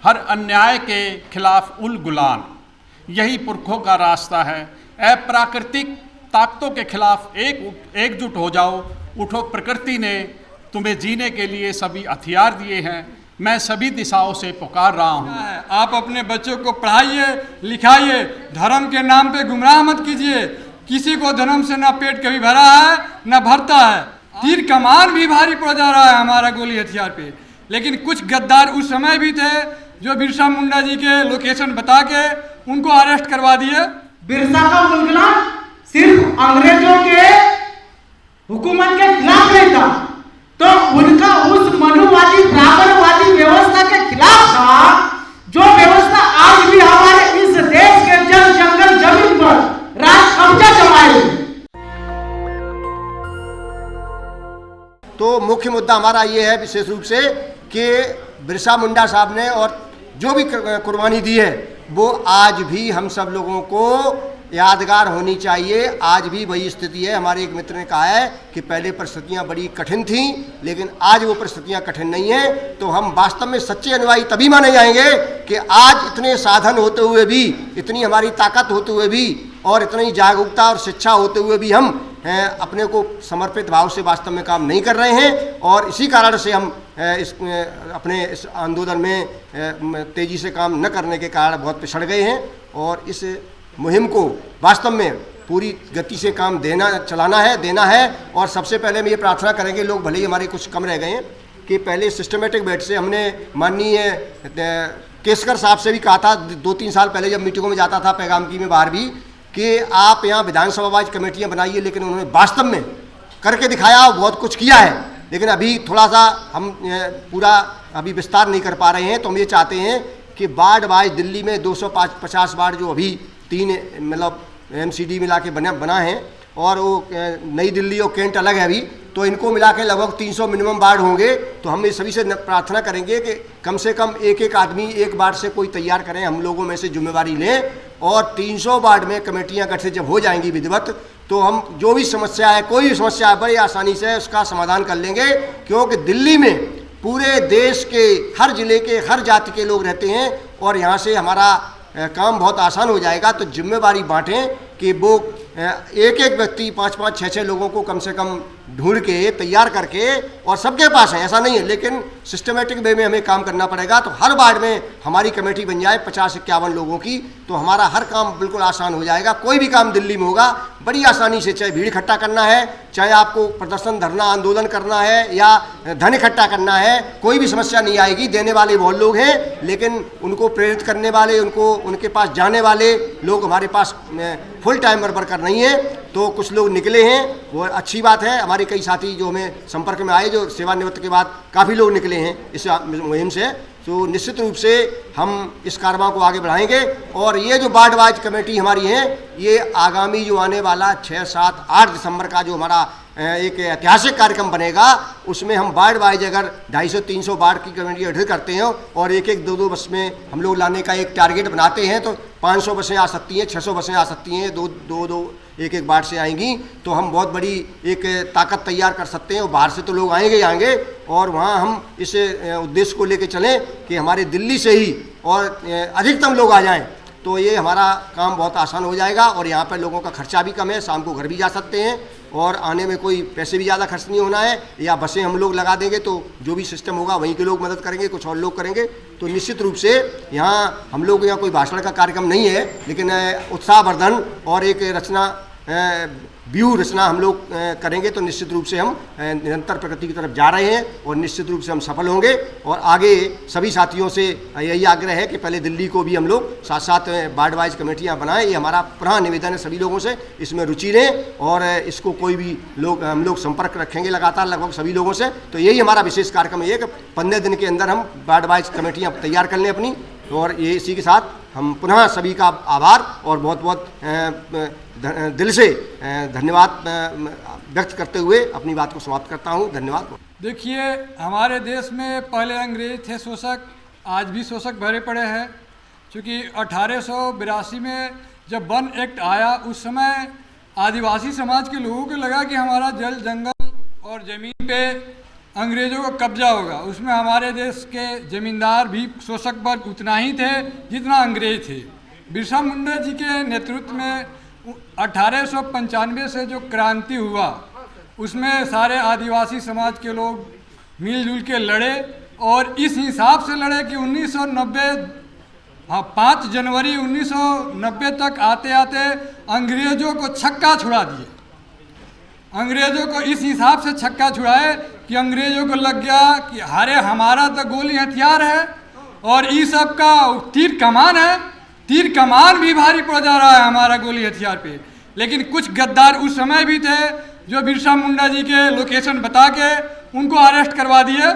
हर अन्याय के खिलाफ उल गुलान, यही पुरखों का रास्ता है। अप्राकृतिक ताकतों के खिलाफ एकजुट हो जाओ, उठो, प्रकृति ने तुम्हें जीने के लिए सभी हथियार दिए हैं। मैं सभी दिशाओं से पुकार रहा हूँ। आप अपने बच्चों को पढ़ाइए लिखाइए, धर्म के नाम पे गुमराह मत कीजिए। किसी को धर्म से ना पेट कभी भरा है ना भरता है। तीर कमान भी भारी पड़ जा रहा है हमारा गोली हथियार पे। लेकिन कुछ गद्दार उस समय भी थे जो बिरसा मुंडा जी के लोकेशन बता के उनको अरेस्ट करवा दिए। बिरसा का उल्गुलान सिर्फ अंग्रेजों के हुकूमत के खिलाफ नहीं था, तो उनका उस मनुवादी ब्राह्मणवादी व्यवस्था के खिलाफ था, जो व्यवस्था आज भी हमारे इस देश के जल जंगल जमीन पर राज कब्जा जमाए। तो मुख्य मुद्दा हमारा ये है विशेष रूप से कि बिरसा मुंडा साहब ने और जो भी कुर्बानी दी है वो आज भी हम सब लोगों को यादगार होनी चाहिए। आज भी वही स्थिति है। हमारे एक मित्र ने कहा है कि पहले परिस्थितियां बड़ी कठिन थीं, लेकिन आज वो परिस्थितियां कठिन नहीं हैं। तो हम वास्तव में सच्चे अनुयायी तभी माने जाएंगे कि आज इतने साधन होते हुए भी, इतनी हमारी ताकत होते हुए भी और इतनी जागरूकता और शिक्षा होते हुए भी हम अपने को समर्पित भाव से वास्तव में काम नहीं कर रहे हैं। और इसी कारण से हम अपने इस आंदोलन में तेज़ी से काम न करने के कारण बहुत पिछड़ गए हैं। और इस मुहिम को वास्तव में पूरी गति से काम चलाना है। और सबसे पहले हम ये प्रार्थना करेंगे, लोग भले ही हमारे कुछ कम रह गए हैं, कि पहले सिस्टमेटिक बैठ से हमने माननीय केसकर साहब से भी कहा था 2-3 साल पहले जब मीटिंगों में जाता था पैगामकी में बाहर भी, कि आप यहाँ विधानसभा वाइज कमेटियाँ बनाइए। लेकिन उन्होंने वास्तव में करके दिखाया, बहुत कुछ किया है, लेकिन अभी थोड़ा सा हम पूरा अभी विस्तार नहीं कर पा रहे हैं। तो हम ये चाहते हैं कि वार्ड वाइज दिल्ली में 250 वार्ड जो अभी 3 मतलब MCD मिला के बना है, और वो नई दिल्ली और कैंट अलग है अभी, तो इनको मिला के लगभग 300 मिनिमम वार्ड होंगे। तो हम ये सभी से प्रार्थना करेंगे कि कम से कम एक आदमी एक वार्ड से कोई तैयार करें, हम लोगों में से जिम्मेवारी लें। और 300 वार्ड में कमेटियाँ गठित जब हो जाएंगी विधिवत, तो हम जो भी समस्या है, कोई भी समस्या है, बड़ी आसानी से उसका समाधान कर लेंगे। क्योंकि दिल्ली में पूरे देश के हर जिले के हर जाति के लोग रहते हैं और यहाँ से हमारा काम बहुत आसान हो जाएगा। तो जिम्मेवारी बांटें कि वो एक व्यक्ति 5-5, 6-6 लोगों को कम से कम ढूंढ के तैयार करके, और सबके पास है ऐसा नहीं है, लेकिन सिस्टमेटिक वे में हमें काम करना पड़ेगा। तो हर वार्ड में हमारी कमेटी बन जाए 50-51 लोगों की, तो हमारा हर काम बिल्कुल आसान हो जाएगा। कोई भी काम दिल्ली में होगा बड़ी आसानी से, चाहे भीड़ इकट्ठा करना है, चाहे आपको प्रदर्शन धरना आंदोलन करना है या धन इकट्ठा करना है, कोई भी समस्या नहीं आएगी। देने वाले बहुत लोग हैं, लेकिन उनको प्रेरित करने वाले, उनके पास जाने वाले लोग हमारे पास फुल टाइम वर्कर नहीं है। तो कुछ लोग निकले हैं, वो अच्छी बात है। हमारे कई साथी जो हमें संपर्क में आए, जो सेवानिवृत्त के बाद काफ़ी लोग निकले हैं इस मुहिम से। तो निश्चित रूप से हम इस कारवां को आगे बढ़ाएंगे। और ये जो वार्ड वाइज कमेटी हमारी है, ये आगामी जो आने वाला 6, 7, 8 दिसंबर का जो हमारा एक ऐतिहासिक कार्यक्रम बनेगा, उसमें हम वार्ड वाइज अगर 250-300 वार्ड की कमेटी गठित करते हैं और 1-1, 2-2 बस में हम लोग लाने का एक टारगेट बनाते हैं, तो 500 बसें आ सकती हैं, 600 बसें आ सकती हैं, 2-2, 1-1 वार्ड से आएंगी। तो हम बहुत बड़ी एक ताकत तैयार कर सकते हैं। और बाहर से तो लोग आएंगे और वहाँ हम इस उद्देश्य को लेकर चलें कि हमारे दिल्ली से ही और अधिकतम लोग आ जाएं, तो ये हमारा काम बहुत आसान हो जाएगा। और यहाँ पर लोगों का खर्चा भी कम है, शाम को घर भी जा सकते हैं और आने में कोई पैसे भी ज़्यादा खर्च नहीं होना है। या बसें हम लोग लगा देंगे, तो जो भी सिस्टम होगा वहीं के लोग मदद करेंगे, कुछ और लोग करेंगे। तो निश्चित रूप से यहाँ हम लोग यहाँ कोई भाषण का कार्यक्रम नहीं है, लेकिन उत्साहवर्धन और एक व्यू रचना हम लोग करेंगे। तो निश्चित रूप से हम निरंतर प्रगति की तरफ जा रहे हैं और निश्चित रूप से हम सफल होंगे। और आगे सभी साथियों से यही आग्रह है कि पहले दिल्ली को भी हम लोग साथ साथ वार्ड वाइज कमेटियां बनाएं। ये हमारा पुनः निवेदन है सभी लोगों से, इसमें रुचि लें और इसको कोई भी लोग हम लोग संपर्क रखेंगे लगातार लगभग सभी लोगों से। तो यही हमारा विशेष कार्यक्रम है कि 15 दिन के अंदर हम वार्ड वाइज कमेटियाँ तैयार कर लें अपनी। और ये इसी के साथ हम पुनः सभी का आभार और बहुत बहुत दिल से धन्यवाद व्यक्त करते हुए अपनी बात को समाप्त करता हूँ। धन्यवाद। देखिए, हमारे देश में पहले अंग्रेज थे शोषक, आज भी शोषक भरे पड़े हैं। क्योंकि 1882 में जब वन एक्ट आया, उस समय आदिवासी समाज के लोगों को लगा कि हमारा जल जंगल और ज़मीन पे अंग्रेज़ों का कब्जा होगा, उसमें हमारे देश के ज़मींदार भी शोषक वर्ग उतना ही थे जितना अंग्रेज थे। बिरसा मुंडा जी के नेतृत्व में 1895 से जो क्रांति हुआ उसमें सारे आदिवासी समाज के लोग मिलजुल के लड़े और इस हिसाब से लड़े कि 5 जनवरी 1990 तक आते आते अंग्रेज़ों को छक्का छुड़ा दिए। अंग्रेज़ों को इस हिसाब से छक्का छुड़ाए कि अंग्रेज़ों को लग गया कि अरे हमारा तो गोली हथियार है और ये सब का तीर कमान है, तीर कमान भी भारी पड़ जा रहा है हमारा गोली हथियार पे। लेकिन कुछ गद्दार उस समय भी थे जो बिरसा मुंडा जी के लोकेशन बता के उनको अरेस्ट करवा दिए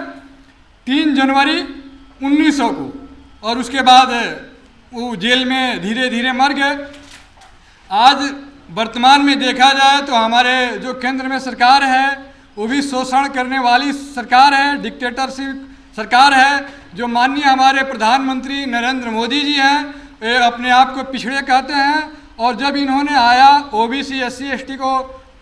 3 जनवरी 1900 को, और उसके बाद वो जेल में धीरे धीरे मर गए। आज वर्तमान में देखा जाए तो हमारे जो केंद्र में सरकार है वो भी शोषण करने वाली सरकार है, डिक्टेटरशिप सरकार है। जो माननीय हमारे प्रधानमंत्री नरेंद्र मोदी जी हैं, ये अपने आप को पिछड़े कहते हैं, और जब इन्होंने आया ओबीसी SC ST को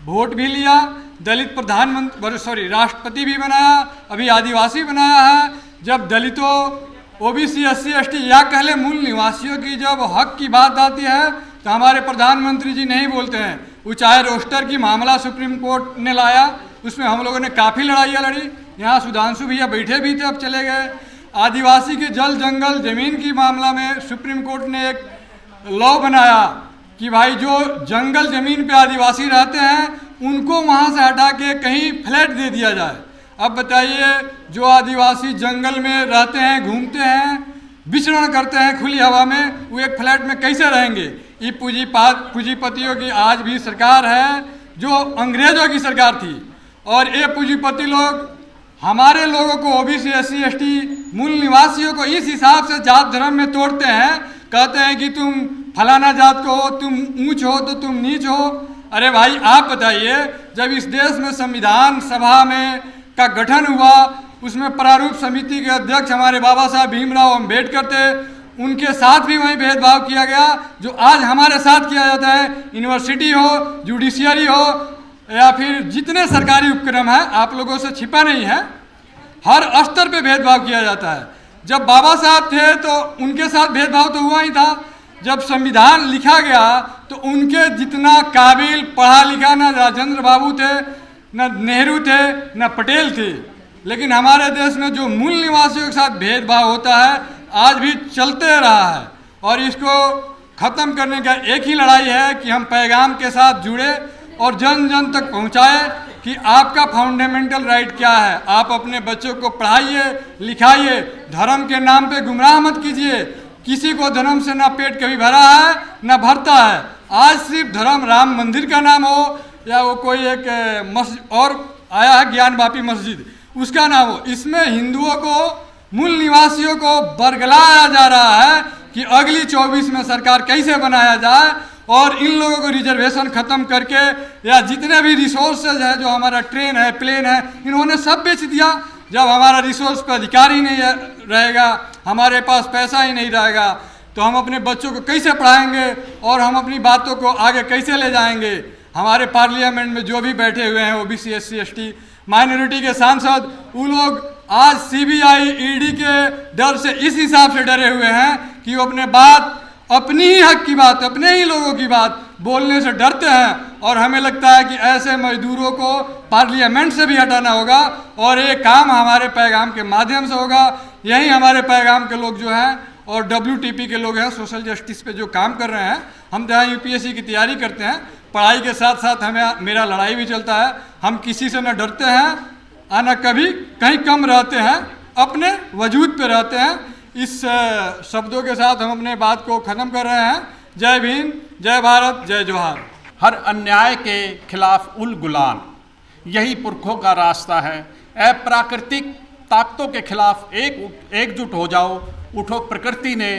वोट भी लिया, दलित राष्ट्रपति भी बनाया, अभी आदिवासी बनाया है। जब दलितों ओबीसी SC ST या कहले मूल निवासियों की जब हक की बात आती है तो हमारे प्रधानमंत्री जी नहीं बोलते हैं। वो चाहे रोस्टर की मामला सुप्रीम कोर्ट ने लाया, उसमें हम लोगों ने काफ़ी लड़ाइयाँ लड़ी। यहाँ सुधांशु भैया बैठे भी थे, अब चले गए। आदिवासी के जल जंगल ज़मीन की मामला में सुप्रीम कोर्ट ने एक लॉ बनाया कि भाई जो जंगल ज़मीन पे आदिवासी रहते हैं उनको वहाँ से हटा के कहीं फ्लैट दे दिया जाए। अब बताइए, जो आदिवासी जंगल में रहते हैं, घूमते हैं, विचरण करते हैं खुली हवा में, वो एक फ्लैट में कैसे रहेंगे? ये पूंजीपतियों की आज भी सरकार है जो अंग्रेज़ों की सरकार थी, और ये पूंजीपति लोग हमारे लोगों को ओबीसी SC ST मूल निवासियों को इस हिसाब से जात धर्म में तोड़ते हैं। कहते हैं कि तुम फलाना जात को हो, तुम ऊंच हो तो तुम नीच हो। अरे भाई आप बताइए, जब इस देश में संविधान सभा में का गठन हुआ, उसमें प्रारूप समिति के अध्यक्ष हमारे बाबा साहब भीमराव अम्बेडकर थे, उनके साथ भी वही भेदभाव किया गया जो आज हमारे साथ किया जाता है। यूनिवर्सिटी हो, जुडिशियरी हो, या फिर जितने सरकारी उपक्रम हैं, आप लोगों से छिपा नहीं है, हर स्तर पे भेदभाव किया जाता है। जब बाबा साहब थे तो उनके साथ भेदभाव तो हुआ ही था। जब संविधान लिखा गया तो उनके जितना काबिल पढ़ा लिखा न राजेंद्र बाबू थे, न नेहरू थे, न पटेल थे। लेकिन हमारे देश में जो मूल निवासियों के साथ भेदभाव होता है आज भी चलते रहा है, और इसको ख़त्म करने का एक ही लड़ाई है कि हम पैगाम के साथ जुड़े और जन जन तक पहुंचाए कि आपका फंडामेंटल राइट क्या है। आप अपने बच्चों को पढ़ाइए, लिखाइए, धर्म के नाम पे गुमराह मत कीजिए। किसी को धर्म से ना पेट कभी भरा है ना भरता है। आज सिर्फ धर्म राम मंदिर का नाम हो या वो कोई एक मस्जिद और आया है ज्ञानवापी मस्जिद, उसका नाम हो, इसमें हिंदुओं को, मूल निवासियों को बरगलाया जा रहा है कि अगली 24 में सरकार कैसे बनाया जाए, और इन लोगों को रिजर्वेशन ख़त्म करके या जितने भी रिसोर्सेज है, जो हमारा ट्रेन है, प्लेन है, इन्होंने सब बेच दिया। जब हमारा रिसोर्स पर अधिकार ही नहीं रहेगा, हमारे पास पैसा ही नहीं रहेगा, तो हम अपने बच्चों को कैसे पढ़ाएंगे और हम अपनी बातों को आगे कैसे ले जाएंगे? हमारे पार्लियामेंट में जो भी बैठे हुए हैं ओबीसी SC ST माइनॉरिटी के सांसद, वो लोग आज CBI ED के डर से इस हिसाब से डरे हुए हैं कि वो अपनी ही हक की बात, अपने ही लोगों की बात बोलने से डरते हैं। और हमें लगता है कि ऐसे मजदूरों को पार्लियामेंट से भी हटाना होगा, और ये काम हमारे पैगाम के माध्यम से होगा। यही हमारे पैगाम के लोग जो हैं और WTP के लोग हैं, सोशल जस्टिस पे जो काम कर रहे हैं, हम तो यहाँ UPSC की तैयारी करते हैं, पढ़ाई के साथ साथ मेरा लड़ाई भी चलता है। हम किसी से न डरते हैं और न कभी कहीं कम रहते हैं, अपने वजूद पे रहते हैं। इस शब्दों के साथ हम अपने बात को ख़त्म कर रहे हैं। जय भीम, जय भारत, जय जोहार। हर अन्याय के खिलाफ उल गुलान, यही पुरखों का रास्ता है। अप्राकृतिक ताकतों के खिलाफ एकजुट हो जाओ, उठो। प्रकृति ने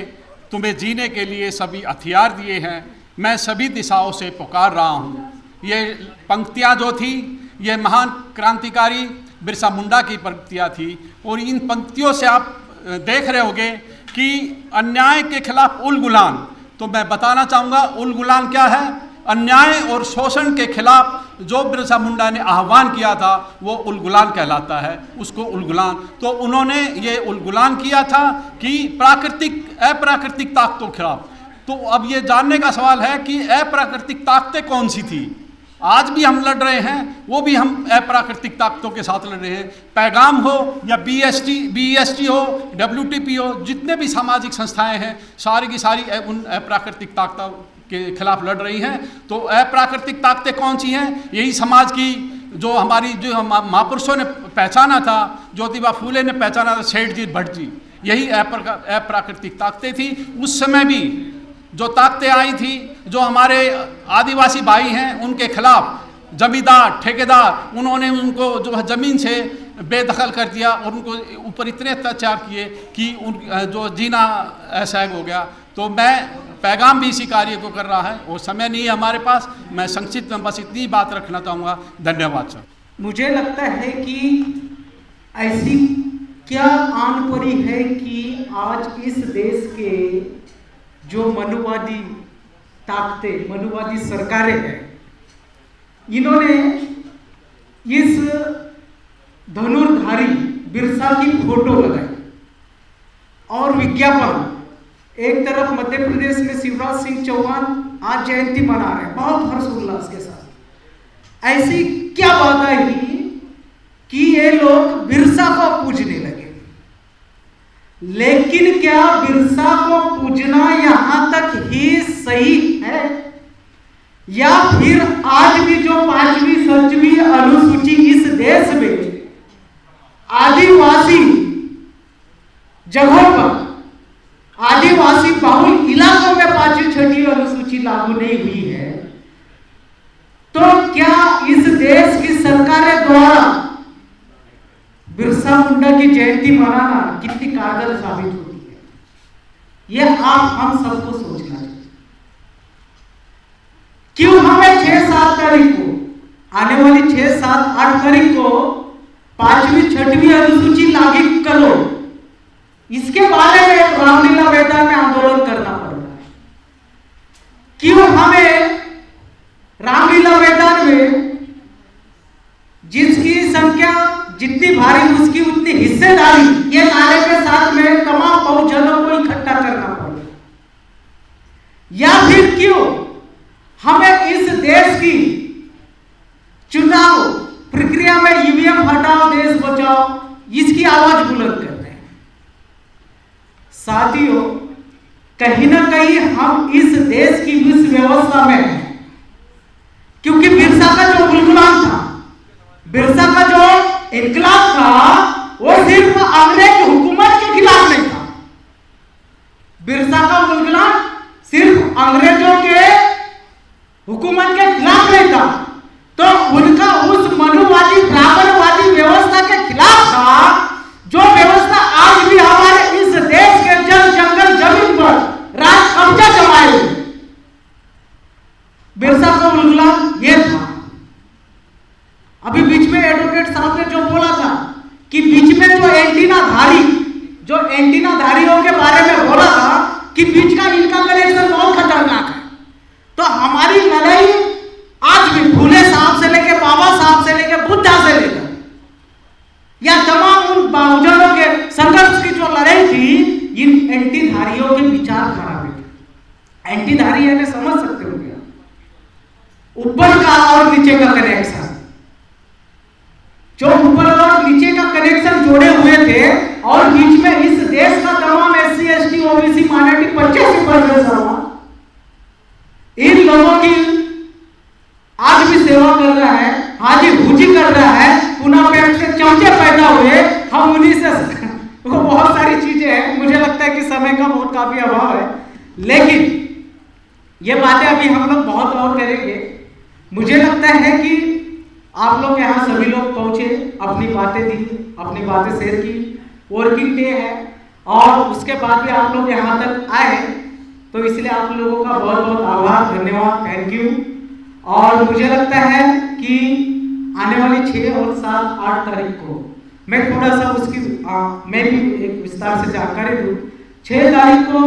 तुम्हें जीने के लिए सभी हथियार दिए हैं। मैं सभी दिशाओं से पुकार रहा हूँ। ये पंक्तियाँ जो थी, ये महान क्रांतिकारी बिरसा मुंडा की पंक्तियाँ थी, और इन पंक्तियों से आप देख रहे होंगे कि अन्याय के खिलाफ उल गुलान। तो मैं बताना चाहूँगा उल गुलान क्या है। अन्याय और शोषण के खिलाफ जो बिरसा मुंडा ने आह्वान किया था वो उलगुलान कहलाता है, उसको उलगुलान। तो उन्होंने ये उलगुलान किया था कि अप्राकृतिक ताकतों के खिलाफ। तो अब ये जानने का सवाल है कि अप्राकृतिक ताकतें कौन सी थी। आज भी हम लड़ रहे हैं, वो भी हम अप्राकृतिक ताकतों के साथ लड़ रहे हैं। पैगाम हो या BEST हो, WTP हो, जितने भी सामाजिक संस्थाएं हैं सारी की सारी उन अप्राकृतिक ताकतों के खिलाफ लड़ रही हैं। तो अप्राकृतिक ताकतें कौन सी हैं? यही समाज की जो हमारी जो महापुरुषों ने पहचाना था, ज्योतिबा फूले ने पहचाना था, सेठ जी भट्ट जी, यही अप्राकृतिक ताकतें थी। उस समय भी जो ताकतें आई थी, जो हमारे आदिवासी भाई हैं उनके खिलाफ जमींदार ठेकेदार, उन्होंने उनको जो है ज़मीन से बेदखल कर दिया और उनको ऊपर इतने अत्याचार किए कि उन जो जीना असहज हो गया। तो मैं पैगाम भी इसी कार्य को कर रहा है और समय नहीं है हमारे पास। मैं संक्षिप्त में बस इतनी बात रखना चाहूँगा। धन्यवाद सर। मुझे लगता है कि ऐसी क्या आन पड़ी है कि आज इस देश के जो मनुवादी ताकतें, मनुवादी सरकारें हैं, इन्होंने इस धनुर्धारी बिरसा की फोटो लगाई और विज्ञापन। एक तरफ मध्य प्रदेश में शिवराज सिंह चौहान आज जयंती मना रहे हैं बहुत हर्षोल्लास के साथ। ऐसी क्या बात आई कि ये लोग बिरसा को पूजने लगे। लेकिन क्या बिरसा को पूजना यहां तक ही सही है, या फिर आज भी जो 5वीं 7वीं अनुसूची इस देश में आदिवासी जगहों पर, आदिवासी बहुल इलाकों में 5वीं 6वीं अनुसूची लागू नहीं हुई है, तो क्या इस देश की सरकारें द्वारा बिरसा मुंडा की जयंती मनाना कितनी कारगर साबित होती है, यह आप हम सबको सोचना चाहिए। क्यों हमें 6-7 तारीख को, आने वाली 6-7-8 तारीख को 5वीं 6वीं अनुसूची लागू करो, इसके बारे में रामलीला मैदान में आंदोलन करना पड़ रहा है। क्यों हमें रामलीला मैदान में जिसकी संख्या जितनी भारी उसकी उतनी हिस्सेदारी ये नारे के साथ में तमाम बहुजनों को इकट्ठा करना पड़ेगा, या फिर क्यों हमें इस देश की चुनाव प्रक्रिया में ईवीएम हटाओ देश बचाओ इसकी आवाज बुलंद करते हैं। साथियों, कहीं ना कहीं हम इस देश की इस व्यवस्था में हैं, क्योंकि बिरसा का जो गुलगुलान था, बिरसा का जो इनकलाब था, वो सिर्फ अंग्रेज हुकूमत के खिलाफ नहीं था। बिरसा का गुलगुलान सिर्फ अंग्रेजों के हुकूमत के खिलाफ नहीं था, तो उनका उस मनुवादी ब्राह्मणवादी व्यवस्था के खिलाफ था, जो व्यवस्था आज भी हमारे इस देश के जल जंगल जमीन पर राज कब्जा जमाए हुए। बिरसा का गुलगुलान ये था। अभी बीच में एडवोकेट साहब ने जो बोला था कि बीच में जो एंटीनाधारियों के बारे में बोला था कि बीच का इनका कनेक्शन बहुत खतरनाक है, तो हमारी लड़ाई आज भी फूले साहब से लेके बाबा साहब से लेके बुद्धा से लेकर या तमाम उन बहुजनों के संघर्ष की जो लड़ाई थी, इन एंटीधारियों के विचार खराब है। एंटीधारी यानी समझ सकते हो क्या, ऊपर का और नीचे का कनेक्शन, जो ऊपर और नीचे का कनेक्शन जोड़े हुए थे और बीच में इस देश का तमाम SC ST OBC माइनॉरिटी 85% समाज, इन लोगों की आज भी सेवा कर रहा है, हाजी भूजी कर रहा है, पुनः पेट से चमचे पैदा हुए, हम उन्हीं से वो बहुत सारी चीजें हैं। मुझे लगता है कि समय का बहुत काफी अभाव है, लेकिन ये बातें अभी हम लोग बहुत और करेंगे। मुझे लगता है कि आप लोग यहाँ सभी लोग पहुंचे, अपनी बातें दी, अपनी बातें शेयर की, वर्किंग डे है और उसके बाद भी आप लोग यहाँ तक आए, तो इसलिए आप लोगों का बहुत बहुत आभार, धन्यवाद, थैंक यू। और मुझे लगता है कि आने वाली 6 और 7, 8 तारीख को मैं थोड़ा सा उसकी मैं भी एक विस्तार से जानकारी दूँ। 6 तारीख को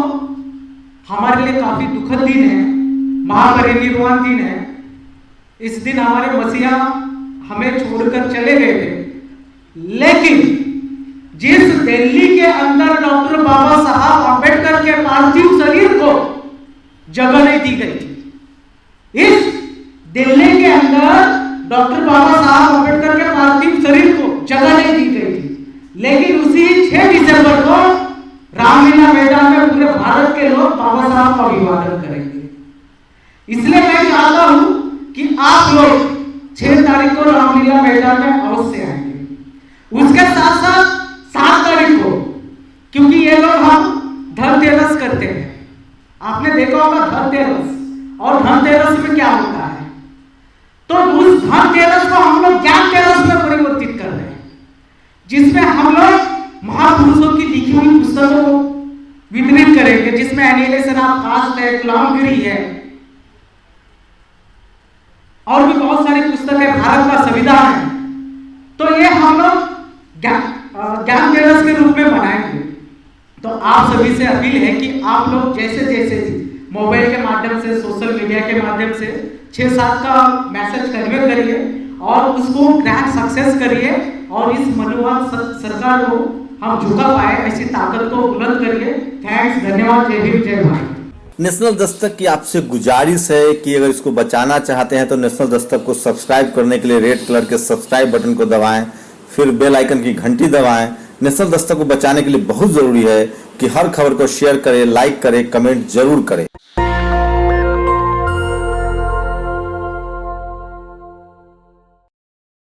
हमारे लिए काफी दुखद दिन है, महापरिनिर्वाण दिन है। इस दिन हमारे मसीहा हमें छोड़कर चले गए थे, लेकिन जिस दिल्ली के अंदर डॉक्टर बाबा साहब अंबेडकर के पार्थिव शरीर को जगह नहीं दी गई थी, इस दिल्ली के अंदर डॉक्टर बाबा साहब अंबेडकर के पार्थिव शरीर को जगह नहीं दी गई थी, लेकिन उसी 6 दिसंबर को रामलीला मैदान में पूरे भारत के लोग बाबा साहब का अभिवादन करेंगे। इसलिए मैं चाहता हूं कि आप लोग 6 तारीख को रामलीला मैदान में अवश्य आएंगे। उसके साथ साथ 7 तारीख को, क्योंकि ये लोग हम धनतेरस करते हैं, आपने देखा होगा धनतेरस, और धनतेरस में क्या होता है, तो उस धनतेरस को हम लोग ज्ञानतेरस में परिवर्तित कर रहे हैं, जिसमें हम लोग महापुरुषों की लिखी हुई पुस्तकों को वितरित करेंगे, जिसमें एनिहिलेशन ऑफ कास्ट है, गुलामगिरी है, और भी बहुत सारी पुस्तकें, भारत का संविधान है। तो ये हम लोग ज्ञानतेरस के रूप में बनाएंगे। तो आप सभी से अपील है कि आप लोग जैसे जैसे मोबाइल के माध्यम से, सोशल मीडिया के माध्यम से 6-7 का मैसेज कन्वे करिए और उसको ग्रैंड सक्सेस करिए, और इस मनुवाद सरकार को हम झुका पाए, ऐसी ताकत को बुलंद करिए। थैंक्स, धन्यवाद, जय भीम, जय भारत। नेशनल दस्तक की आपसे गुजारिश है कि अगर इसको बचाना चाहते हैं तो नेशनल दस्तक को सब्सक्राइब करने के लिए रेड कलर के सब्सक्राइब बटन को दबाएं, फिर बेल आइकन की घंटी दबाएं। नेशनल दस्तक को बचाने के लिए बहुत जरूरी है कि हर खबर को शेयर करें, लाइक करें, कमेंट जरूर करें।